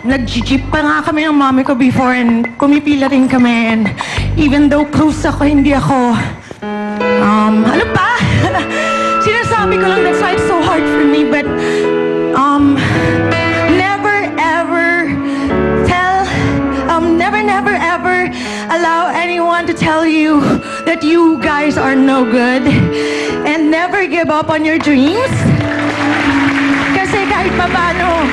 nag-jeep pa nga kami ng mami ko before and pumipila rin kami. And even though cruise ako, hindi ako, ano pa? Sinasabi ko lang that's why it's so hard for me. But, never ever allow anyone to tell you that you guys are no good. And never give up on your dreams. Kasi kahit pa paano,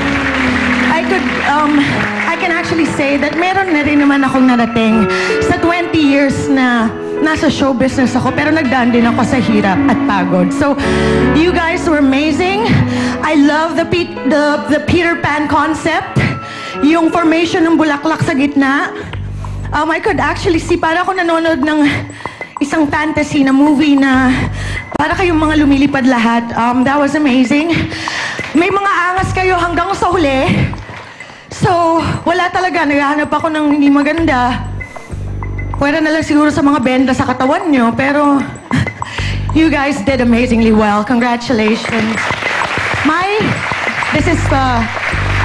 I can actually say that meron na rin naman akong narating sa 20 years na nasa show business ako, pero nagdaan din ako sa hirap at pagod. So, you guys were amazing. I love the Peter Pan concept. Yung formation ng bulaklak sa gitna. I could actually see, para ako nanonood ng isang fantasy na movie na para kayong mga lumilipad lahat. That was amazing. May mga angas kayo hanggang sa huli. So, wala talaga. Naghahanap ako ng hindi maganda. Pwede na lang siguro sa mga benda sa katawan nyo. Pero, you guys did amazingly well. Congratulations. This is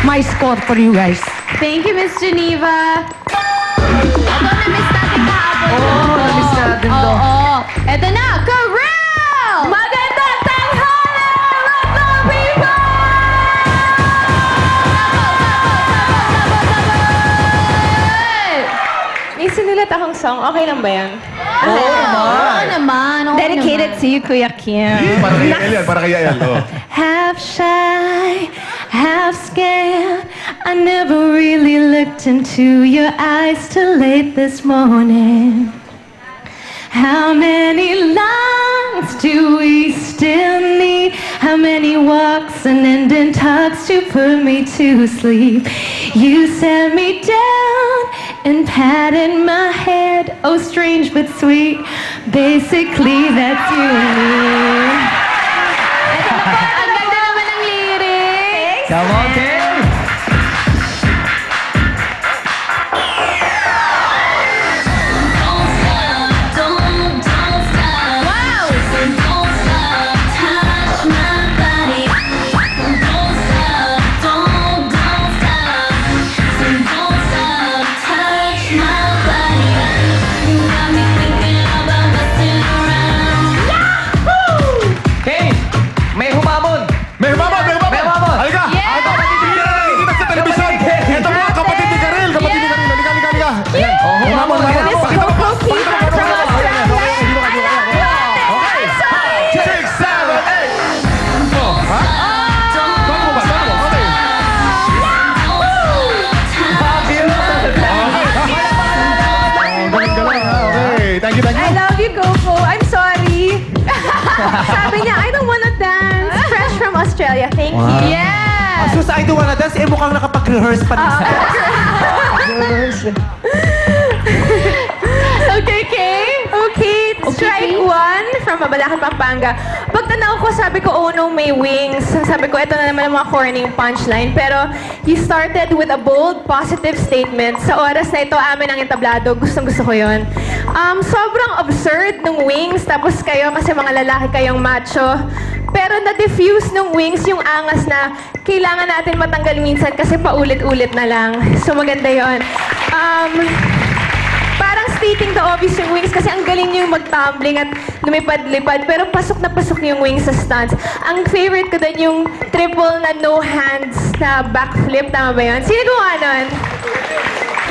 my score for you guys. Thank you, Miss Geneva. Ito, na-miss natin kahapon. na-miss natin to. Oo. Ito na, Karel! Magandang tanghali, mga people! May sinulat akong song. Okay lang ba yan? Oo naman. Dedicated to you, Kuya Kim. Para kay Yael yan, para kay Yael. Oh. Half shy, half scared. I never really looked into your eyes till late this morning. How many lines do we still need? How many walks and ending talks to put me to sleep? You set me down and patted my head. Oh, strange but sweet. Basically, that's you and me. Ang ganda naman ng lyrics. Come on, Kim! I love you, Coco. I'm sorry. Sabi niya, I don't wanna dance. Fresh from Australia. Thank you. Yeah. Sus, I don't wanna dance. Mukhang nakapag-rehearse pa rin sa... Okay, Kay. Okay, strike one from Mabalacan, Pampanga. Pagtanaw ko, sabi ko, oh no, may wings. Sabi ko, ito na naman ang mga corny punchline. Pero, you started with a bold, positive statement. Sa oras na ito, amin ang entablado. Gustong-gusto ko yun. Sobrang absurd ng wings. Tapos kayo, kasi mga lalaki kayong macho. Pero na-diffuse ng wings yung angas na kailangan natin matanggal minsan kasi paulit-ulit na lang. So, maganda yun. Parang stating the obvious yung wings kasi ang galing niyo yung mag-tumbling at lumipad-lipad. Pero pasok na pasok yung wings sa stunts. Ang favorite ko doon yung triple na no hands na backflip. Tama ba yun? Sino gumawa nun?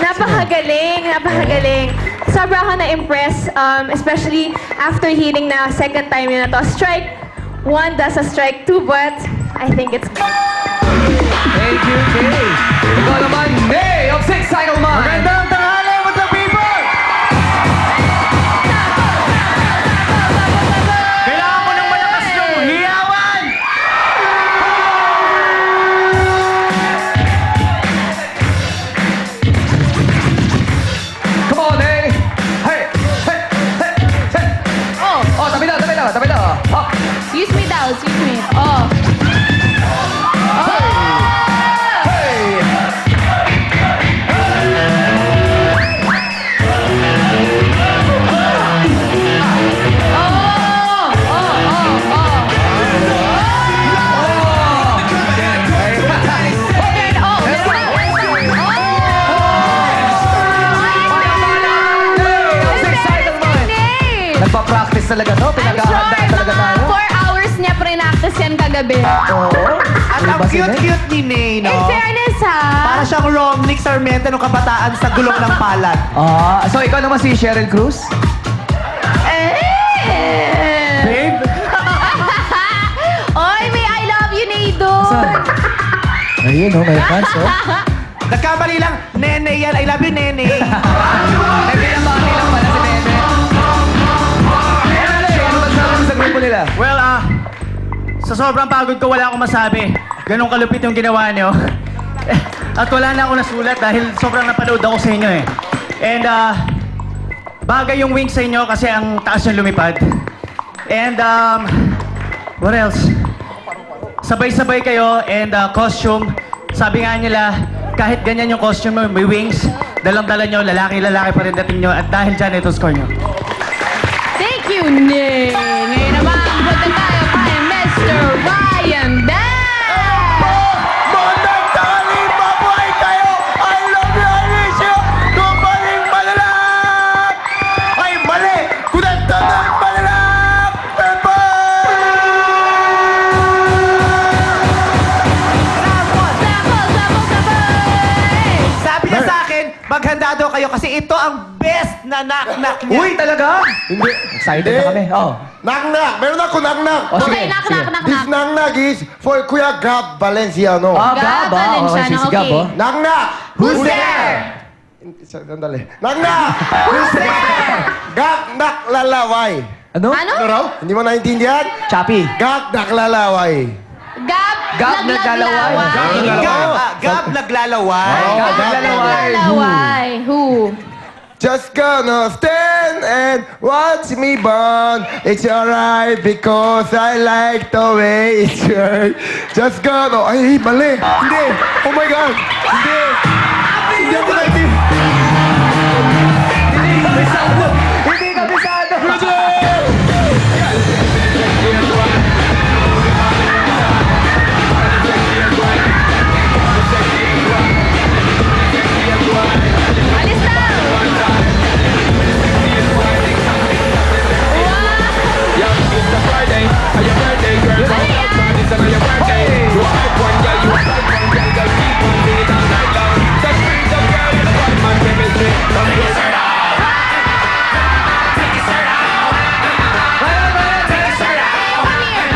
Napakagaling, napakagaling. Sobra ako na-impress, especially after hearing na second time yun na to. Strike one does a strike two, but I think it's... Thank you, Kay. Ikaw naman, May of Six Cycle Man. Magandang tanghali, what's up, people? Kailangan mo ng malakas yung hiyawan! Come on, hey! Hey! Hey! Hey! Hey! Oh, tabi na, tabi na, tabi na. Oh. Excuse me daw, excuse me. Oh. Hey! talaga to. I'm sure Pinag-ahandaan talaga mga tayo. 4 hours niya pre-practice yan kagabi. Oo. At ang Diba, Sine? cute-cute ni Ney, no? In fairness ha, Para siyang Romnick Sarmiento nung kabataan sa gulong ng palad. Ah, so ikaw naman si Cheryl Cruz? Babe? Oy, may I love you, Neido. Ayun, oh, may fans, oh. Nagkamali lang, Nene yan. I love you, Nene. Nagpinabati lang pala si Nene. Ano magsabi mo sa grupo nila? Well, sa sobrang pagod ko, wala akong masabi. Ganong kalupit yung ginawa niyo. At wala na ako nasulat dahil sobrang napanood ako sa inyo eh. And, bagay yung wings sa inyo kasi ang taas yung lumipad. And, what else? Sabay-sabay kayo and costume. Sabi nga nila, kahit ganyan yung costume mo, may wings, dalang-dala nyo, lalaki-lalaki pa rin dating nyo. At dahil dyan, ito score nyo. Thank you, Ney. Ngayon naman, punta tayo kay Mr. Ryan Dad. Magandang tanghali, mabuhay kayo! I love you, I miss you! Gumaling malalak! Ay, mali! Kunanta ng malalak! Pepe! Sabi niya sa akin, maghanda daw kayo kasi ito ang best na knock-knock niya. Uy, talaga? Hindi. Excited na kami. Oh. Knock-knock. Meron ako knock-knock. Oh, sige, Okay, knock, sige. knock, knock, This knock. knock-knock is for Kuya Gab Valenciano. Ah, Gab Gab, ah. Valenciano, si Gab, okay. oh. Knock-knock. Who's there? Sandali. Knock-knock. Who's there? Gag-nak lalaway. Ano? Ano? Hindi mo naintindihan? Chappy. Gag-nak lalaway. Gab, Gab naglalaway. Gab naglalaway. Oh, Gab naglalaway. Naglalaway. Who? Just gonna stand and watch me burn. It's alright because I like the way it's hurt. Just gonna... Ay, mali. Hindi. Oh my God. Hindi. Hindi ako naintindihan. Hindi kabisado. Hindi kabisado. Alis na!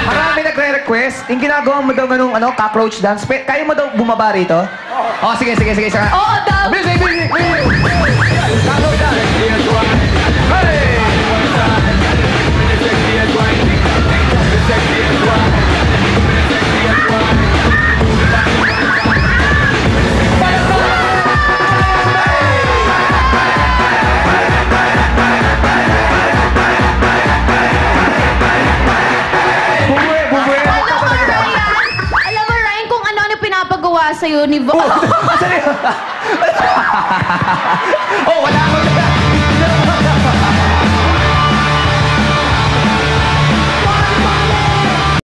Marami nagre-request. Yung ginagawa mo daw ganung cockroach dance. Kaya mo daw bumaba rito? Oh, sige, sige, sige. Saka. Oo, Dab. Bilis, bilis, bilis. Cockroach dance. Hey! Bubuhay, bubuhay. Alam mo, Ryan, kung ano-ano pinapagawa sa'yo ni Vo. Oh, wala akong